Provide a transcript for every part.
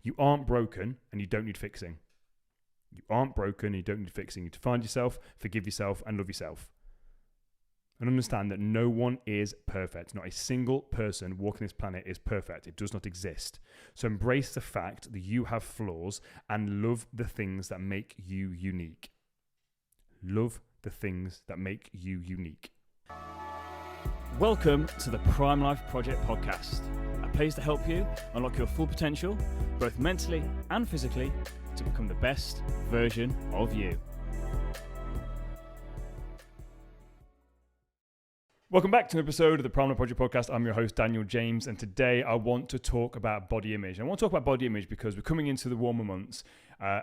You aren't broken and you don't need fixing. You aren't broken and you don't need fixing. You need to find yourself, forgive yourself, and love yourself. And understand that no one is perfect. Not a single person walking this planet is perfect. It does not exist. So embrace the fact that you have flaws and love the things that make you unique. Love the things that make you unique. Welcome to the Prime Life Project podcast, a place to help you unlock your full potential, both mentally and physically, to become the best version of you. Welcome back to an episode of the Prime Life Project podcast. I'm your host, Daniel James, and today I want to talk about body image. I want to talk about body image because we're coming into the warmer months.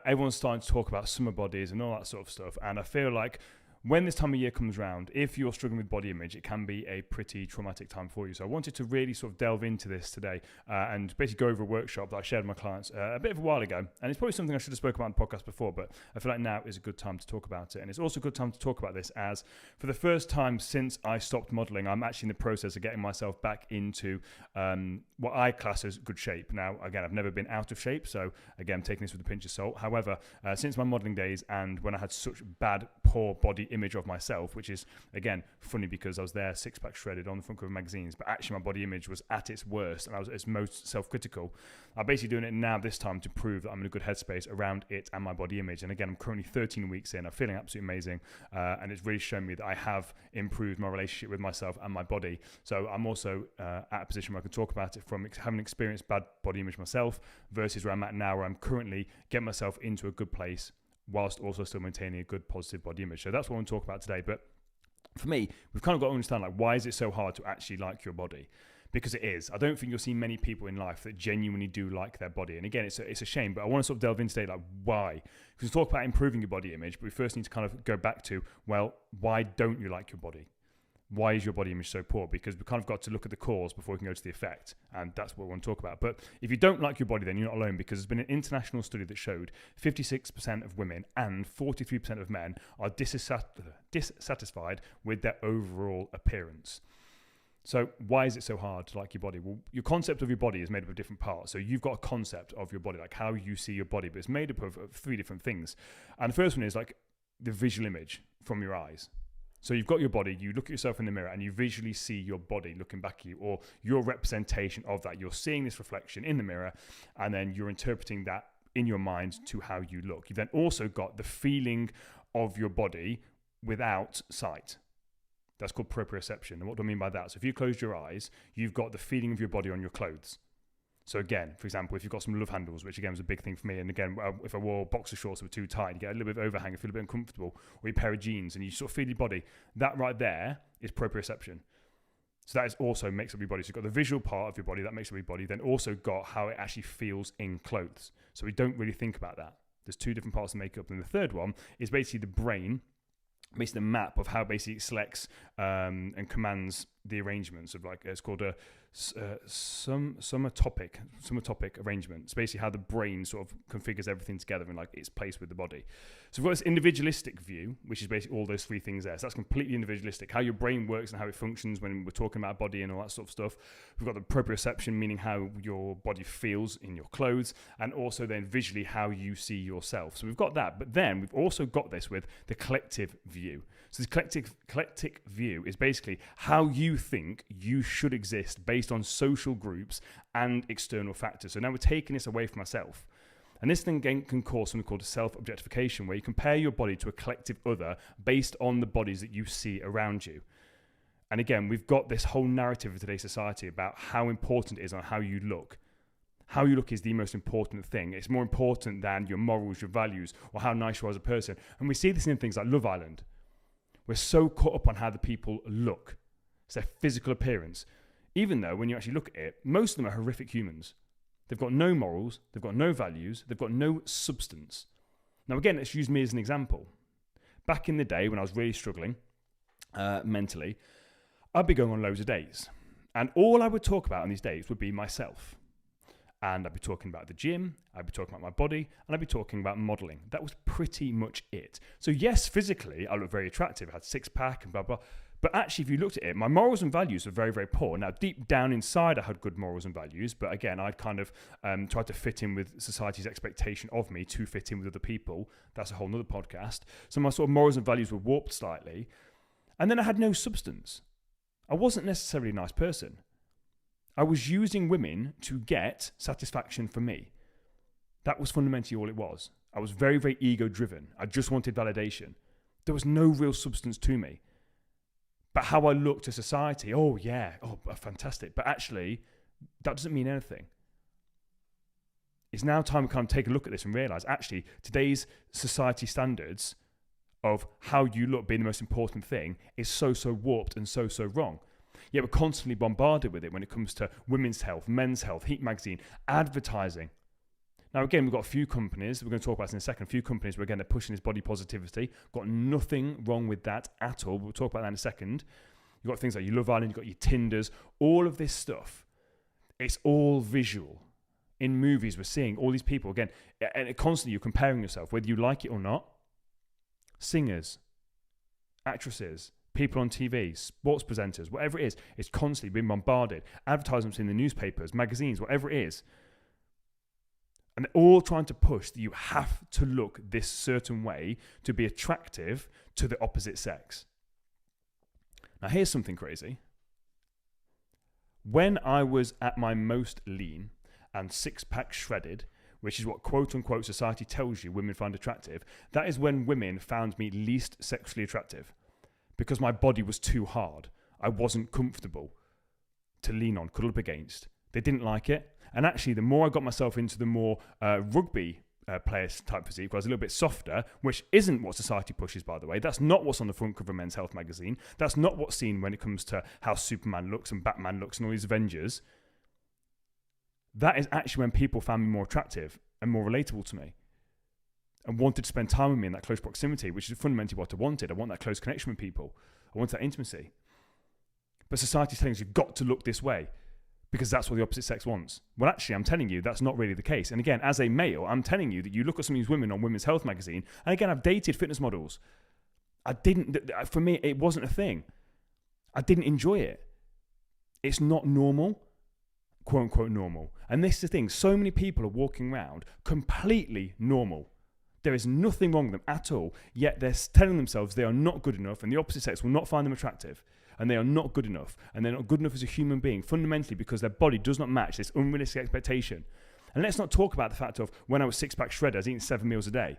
Everyone's starting to talk about summer bodies and all that sort of stuff, and I feel like when this time of year comes around, if you're struggling with body image, it can be a pretty traumatic time for you. So I wanted to really sort of delve into this today and basically go over a workshop that I shared with my clients a bit of a while ago. And it's probably something I should have spoken about on the podcast before, but I feel like now is a good time to talk about it. And it's also a good time to talk about this as for the first time since I stopped modeling, I'm actually in the process of getting myself back into what I class as good shape. Now, again, I've never been out of shape. So again, I'm taking this with a pinch of salt. However, since my modeling days and when I had such bad, poor body image of myself, which is again funny because I was there six-pack shredded on the front cover of magazines, but actually my body image was at its worst and I was at its most self-critical. I'm basically doing it now this time to prove that I'm in a good headspace around it and my body image. And again, I'm currently 13 weeks in. I'm feeling absolutely amazing, and it's really shown me that I have improved my relationship with myself and my body. So I'm also at a position where I can talk about it from having experienced bad body image myself versus where I'm at now, where I'm currently getting myself into a good place whilst also still maintaining a good positive body image. So that's what I want to talk about today. But for me, we've kind of got to understand, like, why is it so hard to actually like your body? Because it is. I don't think you'll see many people in life that genuinely do like their body. And again, it's a shame, but I want to sort of delve in today, like, why? Because we talk about improving your body image, but we first need to kind of go back to, well, why don't you like your body? Why is your body image so poor? Because we've kind of got to look at the cause before we can go to the effect. And that's what we want to talk about. But if you don't like your body, then you're not alone, because there's been an international study that showed 56% of women and 43% of men are dissatisfied with their overall appearance. So why is it so hard to like your body? Well, your concept of your body is made up of different parts. So you've got a concept of your body, like how you see your body, but it's made up of three different things. And the first one is like the visual image from your eyes. So you've got your body, you look at yourself in the mirror and you visually see your body looking back at you, or your representation of that. You're seeing this reflection in the mirror and then you're interpreting that in your mind to how you look. You've then also got the feeling of your body without sight. That's called proprioception. And what do I mean by that? So if you close your eyes, you've got the feeling of your body on your clothes. So again, for example, if you've got some love handles, which again was a big thing for me, and again, if I wore boxer shorts that were too tight, you get a little bit of overhang, you feel a bit uncomfortable, or your pair of jeans, and you sort of feel your body, that right there is proprioception. So that is also makes up your body. So you've got the visual part of your body, that makes up your body, then also got how it actually feels in clothes. So we don't really think about that. There's two different parts to make up. And the third one is basically the brain, basically the map of how basically it selects and commands the arrangements of, like, it's called a somatopic arrangement. It's basically how the brain sort of configures everything together in, like, its place with the body. So we've got this individualistic view, which is basically all those three things there. So that's completely individualistic, how your brain works and how it functions when we're talking about body and all that sort of stuff. We've got the proprioception, meaning how your body feels in your clothes, and also then visually how you see yourself. So we've got that, but then we've also got this with the collective view. So this collective view is basically how you think you should exist based on social groups and external factors. So now we're taking this away from ourselves. And this thing can cause something called self-objectification, where you compare your body to a collective other based on the bodies that you see around you. And again, we've got this whole narrative of today's society about how important it is on how you look. How you look is the most important thing. It's more important than your morals, your values, or how nice you are as a person. And we see this in things like Love Island. We're so caught up on how the people look. It's their physical appearance. Even though when you actually look at it, most of them are horrific humans. They've got no morals, they've got no values, they've got no substance. Now again, let's use me as an example. Back in the day when I was really struggling mentally, I'd be going on loads of dates. And all I would talk about on these dates would be myself. And I'd be talking about the gym, I'd be talking about my body, and I'd be talking about modeling. That was pretty much it. So yes, physically, I looked very attractive. I had six-pack and blah, blah. But actually, if you looked at it, my morals and values were very, very poor. Now, deep down inside, I had good morals and values. But again, I kind of tried to fit in with society's expectation of me to fit in with other people. That's a whole nother podcast. So my sort of morals and values were warped slightly. And then I had no substance. I wasn't necessarily a nice person. I was using women to get satisfaction for me. That was fundamentally all it was. I was very, very ego-driven. I just wanted validation. There was no real substance to me. But how I looked to society, fantastic. But actually, that doesn't mean anything. It's now time to kind of take a look at this and realise, actually, today's society standards of how you look being the most important thing is so warped and so wrong. Yet we're constantly bombarded with it when it comes to women's health, men's health, Heat magazine, advertising. Now, again, we've got a few companies, we're going to talk about this in a second, a few companies where, again, they're pushing this body positivity. Got nothing wrong with that at all. We'll talk about that in a second. You've got things like your Love Island, you've got your Tinders, all of this stuff. It's all visual. In movies, we're seeing all these people, again, and constantly you're comparing yourself, whether you like it or not. Singers, actresses, people on TV, sports presenters, whatever it is, it's constantly being bombarded. Advertisements in the newspapers, magazines, whatever it is. And they're all trying to push that you have to look this certain way to be attractive to the opposite sex. Now, here's something crazy. When I was at my most lean and six-pack shredded, which is what quote-unquote society tells you women find attractive, that is when women found me least sexually attractive because my body was too hard. I wasn't comfortable to lean on, cuddle up against. They didn't like it. And actually, the more I got myself into the more rugby player type physique, where I was a little bit softer, which isn't what society pushes, by the way. That's not what's on the front cover of Men's Health magazine. That's not what's seen when it comes to how Superman looks and Batman looks and all these Avengers. That is actually when people found me more attractive and more relatable to me and wanted to spend time with me in that close proximity, which is fundamentally what I wanted. I want that close connection with people. I want that intimacy. But society's telling us you've got to look this way, because that's what the opposite sex wants. Well, actually, I'm telling you, that's not really the case. And again, as a male, I'm telling you that you look at some of these women on Women's Health magazine, and again, I've dated fitness models. For me, it wasn't a thing. I didn't enjoy it. It's not normal, quote unquote normal. And this is the thing, so many people are walking around completely normal. There is nothing wrong with them at all, yet they're telling themselves they are not good enough and the opposite sex will not find them attractive. And they are not good enough. And they're not good enough as a human being, fundamentally because their body does not match this unrealistic expectation. And let's not talk about the fact of when I was six-pack shredder, I was eating 7 meals a day,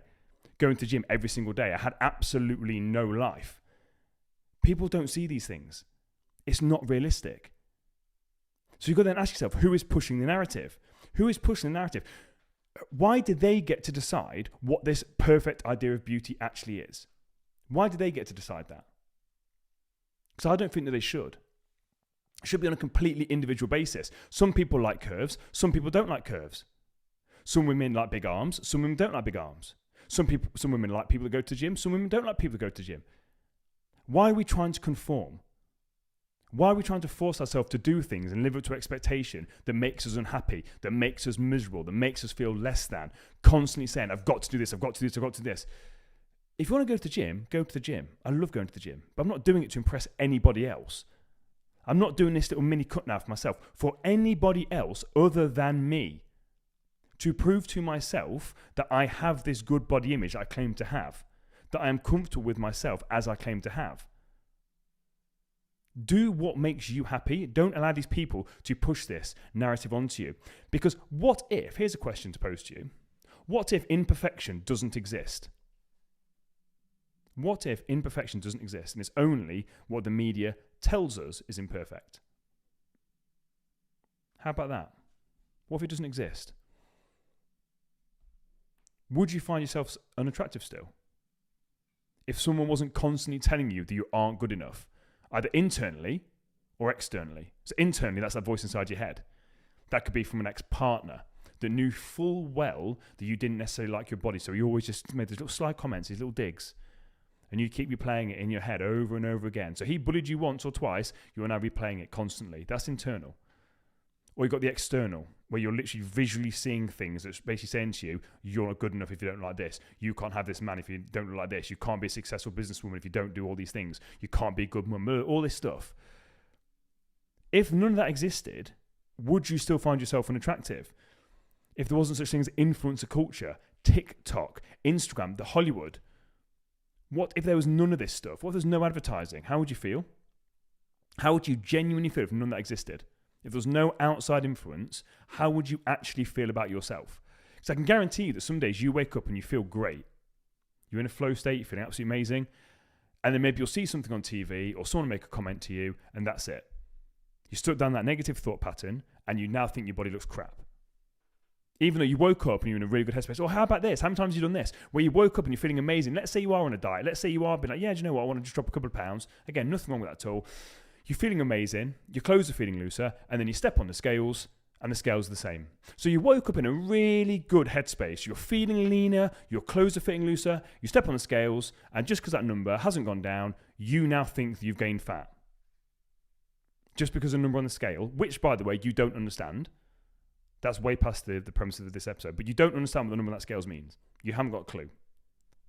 going to the gym every single day. I had absolutely no life. People don't see these things. It's not realistic. So you've got to then ask yourself, who is pushing the narrative? Who is pushing the narrative? Why did they get to decide what this perfect idea of beauty actually is? Why did they get to decide that? Because I don't think that they should. It should be on a completely individual basis. Some people like curves. Some people don't like curves. Some women like big arms. Some women don't like big arms. Some women like people that go to the gym. Some women don't like people that go to the gym. Why are we trying to conform? Why are we trying to force ourselves to do things and live up to expectation that makes us unhappy, that makes us miserable, that makes us feel less than? Constantly saying, I've got to do this, I've got to do this, I've got to do this. If you want to go to the gym, go to the gym. I love going to the gym, but I'm not doing it to impress anybody else. I'm not doing this little mini cut now for myself, for anybody else other than me, to prove to myself that I have this good body image I claim to have, that I am comfortable with myself as I claim to have. Do what makes you happy. Don't allow these people to push this narrative onto you. Because what if, here's a question to pose to you, what if imperfection doesn't exist? What if imperfection doesn't exist and it's only what the media tells us is imperfect? How about that? What if it doesn't exist? Would you find yourself unattractive still? If someone wasn't constantly telling you that you aren't good enough, either internally or externally. So internally, that's that voice inside your head. That could be from an ex-partner that knew full well that you didn't necessarily like your body, so you always just made these little sly comments, these little digs. And you keep replaying it in your head over and over again. So he bullied you once or twice, you are now replaying it constantly. That's internal. Or you've got the external, where you're literally visually seeing things that's basically saying to you, you're not good enough if you don't like this. You can't have this man if you don't look like this. You can't be a successful businesswoman if you don't do all these things. You can't be a good mum, all this stuff. If none of that existed, would you still find yourself unattractive? If there wasn't such things as influencer culture, TikTok, Instagram, the Hollywood, what if there was none of this stuff? What if there's no advertising? How would you feel? How would you genuinely feel if none of that existed? If there was no outside influence, how would you actually feel about yourself? Because I can guarantee you that some days you wake up and you feel great. You're in a flow state, you're feeling absolutely amazing. And then maybe you'll see something on TV or someone make a comment to you, and that's it. You stuck down that negative thought pattern and you now think your body looks crap. Even though you woke up and you're in a really good headspace. Or how about this? How many times have you done this? Where you woke up and you're feeling amazing. Let's say you are on a diet. Let's say you are being like, yeah, do you know what? I want to just drop a couple of pounds. Again, nothing wrong with that at all. You're feeling amazing. Your clothes are feeling looser. And then you step on the scales and the scales are the same. So you woke up in a really good headspace. You're feeling leaner. Your clothes are fitting looser. You step on the scales. And just because that number hasn't gone down, you now think that you've gained fat. Just because a number on the scale, which, by the way, you don't understand. That's way past the premise of this episode. But you don't understand what the number on that scales means. You haven't got a clue.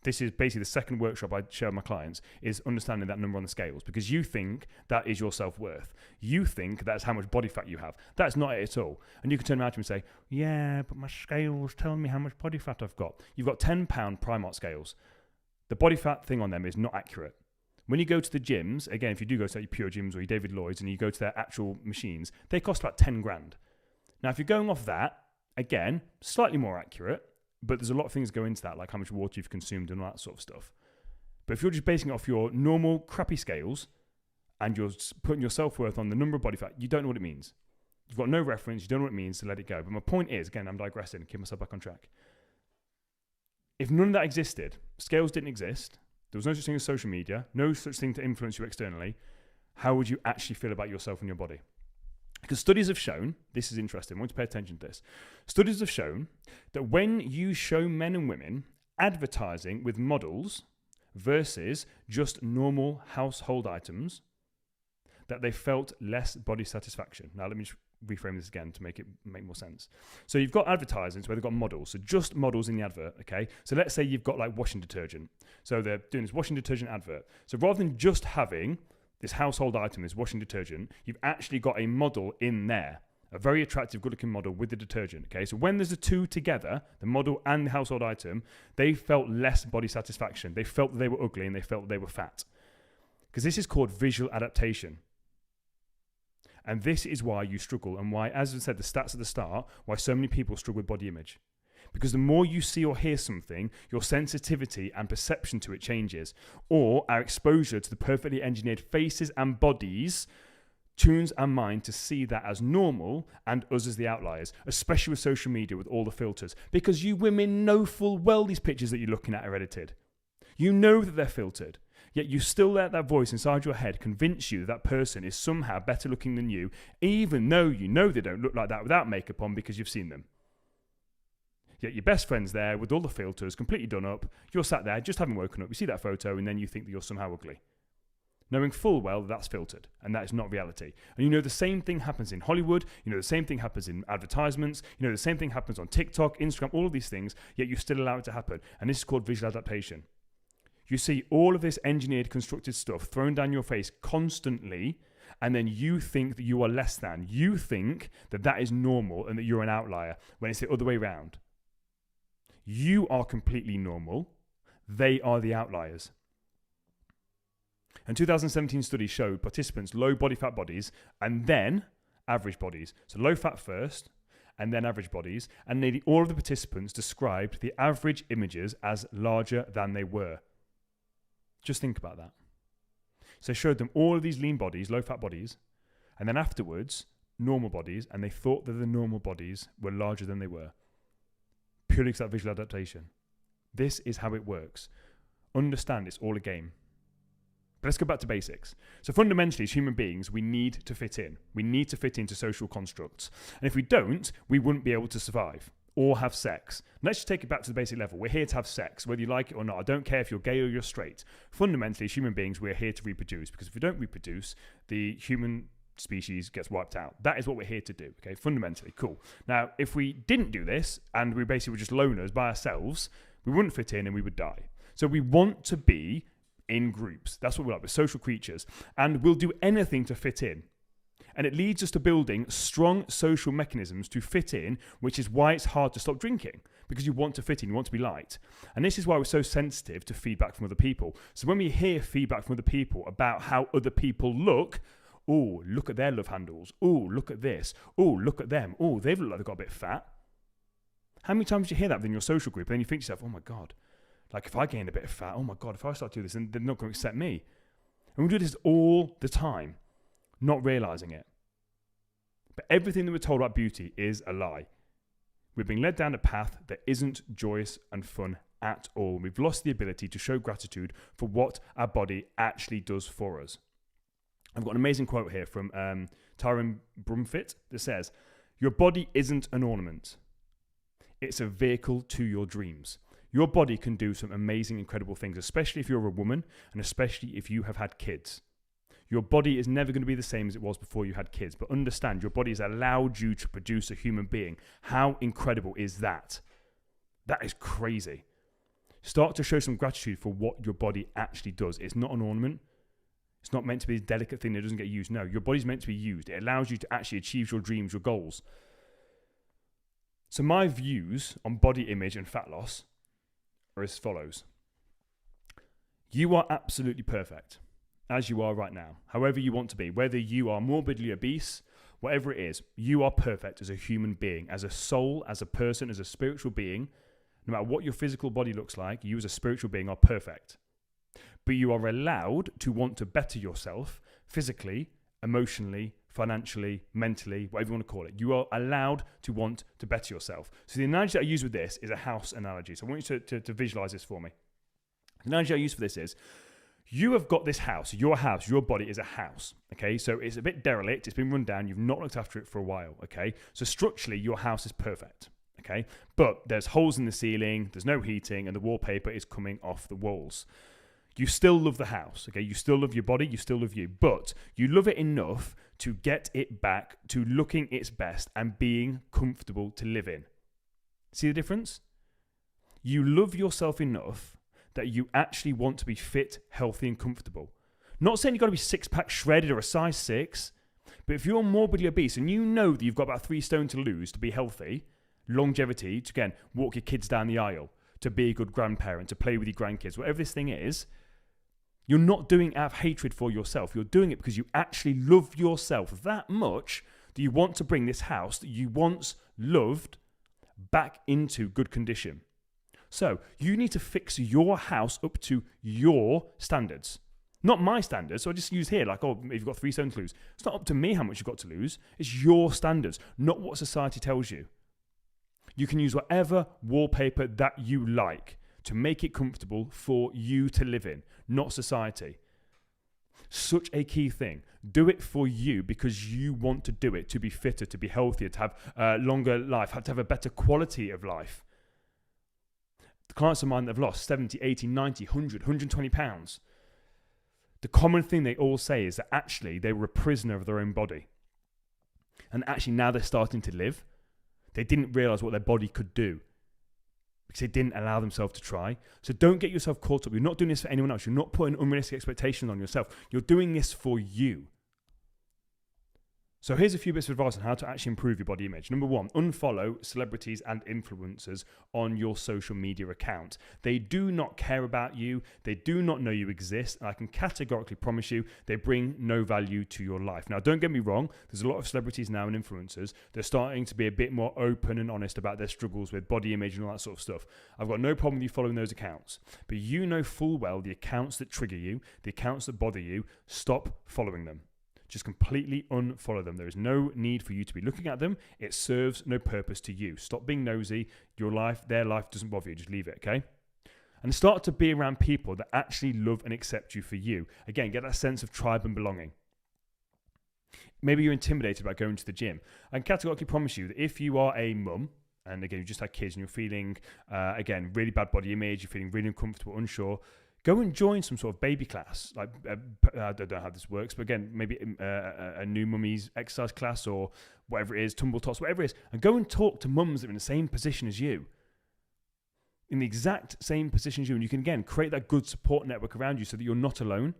This is basically the second workshop I share with my clients, is understanding that number on the scales, because you think that is your self-worth. You think that's how much body fat you have. That's not it at all. And you can turn around to me and say, yeah, but my scale's telling me how much body fat I've got. You've got £10 Primark scales. The body fat thing on them is not accurate. When you go to the gyms, again, if you do go to your Pure Gyms or your David Lloyd's and you go to their actual machines, they cost about 10 grand. Now, if you're going off that, again, slightly more accurate, but there's a lot of things go into that, like how much water you've consumed and all that sort of stuff. But if you're just basing it off your normal crappy scales and you're putting your self-worth on the number of body fat, you don't know what it means. You've got no reference, you don't know what it means, so let it go. But my point is, again, I'm digressing, keep myself back on track. If none of that existed, scales didn't exist, there was no such thing as social media, no such thing to influence you externally, how would you actually feel about yourself and your body? Because studies have shown, this is interesting, I want you to pay attention to this. Studies have shown that when you show men and women advertising with models versus just normal household items, that they felt less body satisfaction. Now, let me just reframe this again to make more sense. So you've got advertisements where they've got models, so just models in the advert, okay? So let's say you've got like washing detergent. So they're doing this washing detergent advert. So rather than just having this household item, this washing detergent, you've actually got a model in there, a very attractive, good-looking model with the detergent, okay? So when there's the two together, the model and the household item, they felt less body satisfaction. They felt that they were ugly and they felt that they were fat. Because this is called visual adaptation. And this is why you struggle and why, as I said, the stats at the start, why so many people struggle with body image. Because the more you see or hear something, your sensitivity and perception to it changes. Or our exposure to the perfectly engineered faces and bodies tunes our mind to see that as normal and us as the outliers, especially with social media with all the filters. Because you women know full well these pictures that you're looking at are edited. You know that they're filtered. Yet you still let that voice inside your head convince you that person is somehow better looking than you, even though you know they don't look like that without makeup on because you've seen them. Yet your best friend's there with all the filters, completely done up. You're sat there, just having woken up. You see that photo and then you think that you're somehow ugly. Knowing full well that that's filtered and that is not reality. And you know the same thing happens in Hollywood. You know the same thing happens in advertisements. You know the same thing happens on TikTok, Instagram, all of these things, yet you still allow it to happen. And this is called visual adaptation. You see all of this engineered, constructed stuff thrown down your face constantly, and then you think that you are less than. You think that that is normal and that you're an outlier, when it's the other way around. You are completely normal. They are the outliers. A 2017 study showed participants low body fat bodies and then average bodies. So low fat first and then average bodies. And nearly all of the participants described the average images as larger than they were. Just think about that. So they showed them all of these lean bodies, low fat bodies, and then afterwards, normal bodies, and they thought that the normal bodies were larger than they were. Purely because of that visual adaptation. This is how it works. Understand it's all a game. But let's go back to basics. So fundamentally, as human beings, we need to fit in. We need to fit into social constructs. And if we don't, we wouldn't be able to survive or have sex. Let's just take it back to the basic level. We're here to have sex, whether you like it or not. I don't care if you're gay or you're straight. Fundamentally, as human beings, we're here to reproduce, because if we don't reproduce, the human species gets wiped out. That is what we're here to do, okay? Fundamentally, cool. Now, if we didn't do this and we basically were just loners by ourselves, we wouldn't fit in and we would die. So we want to be in groups. That's what we're like. We're social creatures, and we'll do anything to fit in. And it leads us to building strong social mechanisms to fit in, which is why it's hard to stop drinking, because you want to fit in, you want to be liked. And this is why we're so sensitive to feedback from other people. So when we hear feedback from other people about how other people look, oh, look at their love handles. Oh, look at this. Oh, look at them. Oh, they've looked like they've got a bit fat. How many times do you hear that within your social group? And then you think to yourself, oh my God, like if I gain a bit of fat, oh my God, if I start to do this, then they're not going to accept me. And we do this all the time, not realizing it. But everything that we're told about beauty is a lie. We're being led down a path that isn't joyous and fun at all. We've lost the ability to show gratitude for what our body actually does for us. I've got an amazing quote here from Tyrone Brumfitt that says, "Your body isn't an ornament. It's a vehicle to your dreams. Your body can do some amazing, incredible things, especially if you're a woman and especially if you have had kids. Your body is never going to be the same as it was before you had kids, but understand your body has allowed you to produce a human being. How incredible is that? That is crazy. Start to show some gratitude for what your body actually does. It's not an ornament. It's not meant to be a delicate thing that doesn't get used. No, your body's meant to be used. It allows you to actually achieve your dreams, your goals. So my views on body image and fat loss are as follows. You are absolutely perfect, as you are right now, however you want to be. Whether you are morbidly obese, whatever it is, you are perfect as a human being, as a soul, as a person, as a spiritual being. No matter what your physical body looks like, you as a spiritual being are perfect. But you are allowed to want to better yourself physically, emotionally, financially, mentally, whatever you want to call it. You are allowed to want to better yourself. So the analogy that I use with this is a house analogy. So I want you to visualize this for me. The analogy I use for this is, you have got this house, your body is a house, okay? So it's a bit derelict, it's been run down, you've not looked after it for a while, okay? So structurally, your house is perfect, okay? But there's holes in the ceiling, there's no heating, and the wallpaper is coming off the walls. You still love the house, okay? You still love your body, you still love you, but you love it enough to get it back to looking its best and being comfortable to live in. See the difference? You love yourself enough that you actually want to be fit, healthy, and comfortable. Not saying you've got to be six-pack shredded or a size 6, but if you're morbidly obese and you know that you've got about 3 stone to lose to be healthy, longevity, to again, walk your kids down the aisle, to be a good grandparent, to play with your grandkids, whatever this thing is, you're not doing it out of hatred for yourself. You're doing it because you actually love yourself that much that you want to bring this house that you once loved back into good condition. So you need to fix your house up to your standards, not my standards. So I just use here like, oh, if you've got 3 stone to lose. It's not up to me how much you've got to lose. It's your standards, not what society tells you. You can use whatever wallpaper that you like to make it comfortable for you to live in, not society. Such a key thing. Do it for you because you want to do it, to be fitter, to be healthier, to have a longer life, to have a better quality of life. The clients of mine that have lost 70, 80, 90, 100, 120 pounds, the common thing they all say is that actually they were a prisoner of their own body. And actually now they're starting to live. They didn't realize what their body could do because they didn't allow themselves to try. So don't get yourself caught up. You're not doing this for anyone else. You're not putting unrealistic expectations on yourself. You're doing this for you. So here's a few bits of advice on how to actually improve your body image. Number 1, unfollow celebrities and influencers on your social media account. They do not care about you. They do not know you exist. And I can categorically promise you they bring no value to your life. Now, don't get me wrong. There's a lot of celebrities now and influencers. They're starting to be a bit more open and honest about their struggles with body image and all that sort of stuff. I've got no problem with you following those accounts. But you know full well the accounts that trigger you, the accounts that bother you, stop following them. Just completely unfollow them. There is no need for you to be looking at them. It serves no purpose to you. Stop being nosy. Your life, their life doesn't bother you. Just leave it, okay? And start to be around people that actually love and accept you for you. Again, get that sense of tribe and belonging. Maybe you're intimidated about going to the gym. I can categorically promise you that if you are a mum, and again, you just had kids and you're feeling, again, really bad body image, you're feeling really uncomfortable, unsure, Go and join some sort of baby class. Like, I don't know how this works, but again, maybe a new mummy's exercise class or whatever it is, tumble toss, whatever it is, and go and talk to mums that are in the same position as you. In the exact same position as you. And you can, again, create that good support network around you so that you're not alone.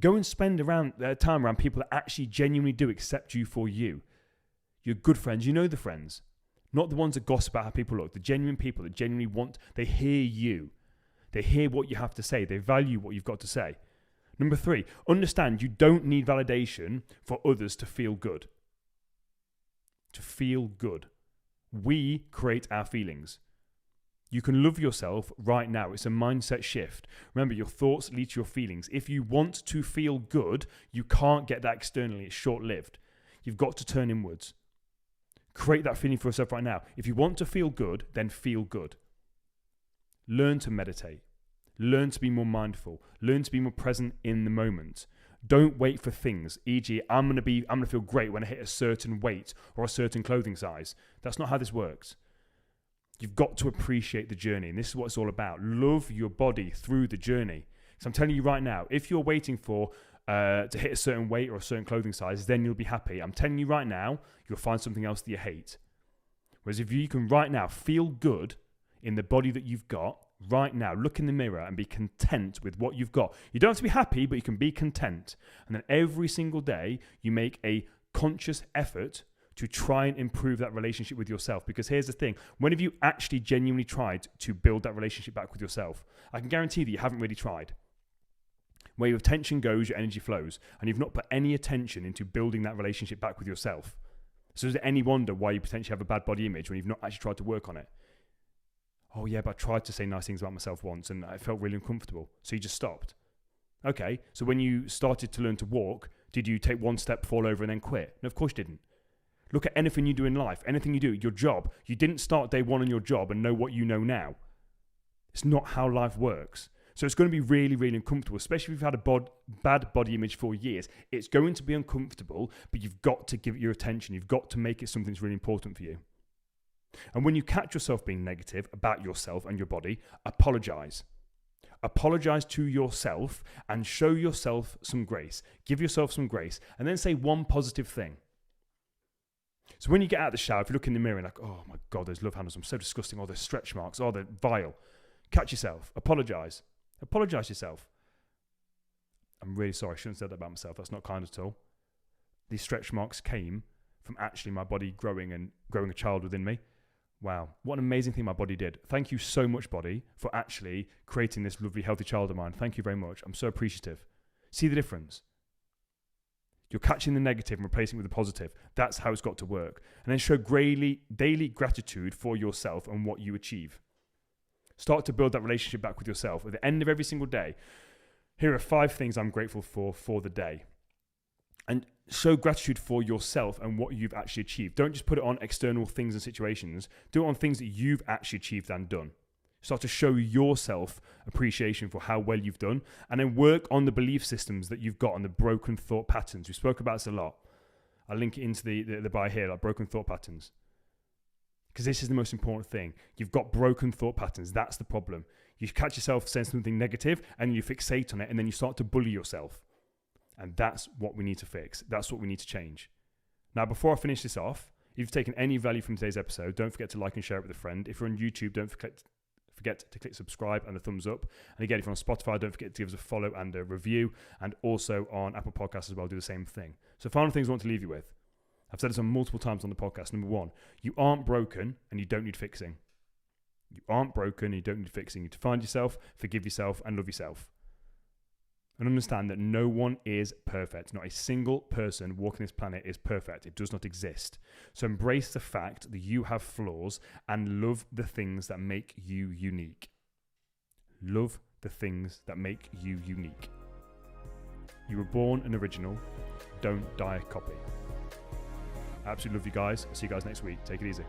Go and spend time around people that actually genuinely do accept you for you. Your good friends, you know the friends. Not the ones that gossip about how people look. The genuine people that genuinely they hear you. They hear what you have to say. They value what you've got to say. Number 3, understand you don't need validation for others to feel good. To feel good. We create our feelings. You can love yourself right now. It's a mindset shift. Remember, your thoughts lead to your feelings. If you want to feel good, you can't get that externally. It's short-lived. You've got to turn inwards. Create that feeling for yourself right now. If you want to feel good, then feel good. Learn to meditate. Learn to be more mindful. Learn to be more present in the moment. Don't wait for things. E.g., I'm going to feel great when I hit a certain weight or a certain clothing size. That's not how this works. You've got to appreciate the journey, and this is what it's all about. Love your body through the journey. So I'm telling you right now, if you're waiting for to hit a certain weight or a certain clothing size, then you'll be happy. I'm telling you right now, you'll find something else that you hate. Whereas if you can right now feel good in the body that you've got, right now, look in the mirror and be content with what you've got. You don't have to be happy, but you can be content. And then every single day, you make a conscious effort to try and improve that relationship with yourself. Because here's the thing, when have you actually genuinely tried to build that relationship back with yourself? I can guarantee that you haven't really tried. Where your attention goes, your energy flows, and you've not put any attention into building that relationship back with yourself. So is it any wonder why you potentially have a bad body image when you've not actually tried to work on it? Oh yeah, but I tried to say nice things about myself once and I felt really uncomfortable. So you just stopped. Okay, so when you started to learn to walk, did you take one step, fall over and then quit? No, of course you didn't. Look at anything you do in life, anything you do, your job. You didn't start day one on your job and know what you know now. It's not how life works. So it's going to be really, really uncomfortable, especially if you've had a bad body image for years. It's going to be uncomfortable, but you've got to give it your attention. You've got to make it something that's really important for you. And when you catch yourself being negative about yourself and your body, apologize. Apologize to yourself and show yourself some grace. Give yourself some grace and then say one positive thing. So when you get out of the shower, if you look in the mirror and like, oh my God, those love handles, I'm so disgusting. Oh, those stretch marks. Oh, they're vile. Catch yourself. Apologize. Apologize to yourself. I'm really sorry. I shouldn't have said that about myself. That's not kind at all. These stretch marks came from actually my body growing a child within me. Wow, what an amazing thing my body did. Thank you so much, body, for actually creating this lovely, healthy child of mine. Thank you very much. I'm so appreciative. See the difference? You're catching the negative and replacing it with the positive. That's how it's got to work. And then show daily gratitude for yourself and what you achieve. Start to build that relationship back with yourself. At the end of every single day, here are 5 things I'm grateful for the day. And show gratitude for yourself and what you've actually achieved. Don't just put it on external things and situations. Do it on things that you've actually achieved and done. Start to show yourself appreciation for how well you've done, and then work on the belief systems that you've got and the broken thought patterns. We spoke about this a lot. I'll link it into the bio here, like broken thought patterns. Because this is the most important thing. You've got broken thought patterns. That's the problem. You catch yourself saying something negative and you fixate on it, and then you start to bully yourself. And that's what we need to fix. That's what we need to change. Now, before I finish this off, if you've taken any value from today's episode, don't forget to like and share it with a friend. If you're on YouTube, don't forget to click subscribe and the thumbs up. And again, if you're on Spotify, don't forget to give us a follow and a review. And also on Apple Podcasts as well, do the same thing. So final things I want to leave you with. I've said this on multiple times on the podcast. Number 1, you aren't broken and you don't need fixing. You aren't broken and you don't need fixing. You need to find yourself, forgive yourself, and love yourself. And understand that no one is perfect. Not a single person walking this planet is perfect. It does not exist. So embrace the fact that you have flaws and love the things that make you unique. Love the things that make you unique. You were born an original. Don't die a copy. I absolutely love you guys. I'll see you guys next week. Take it easy.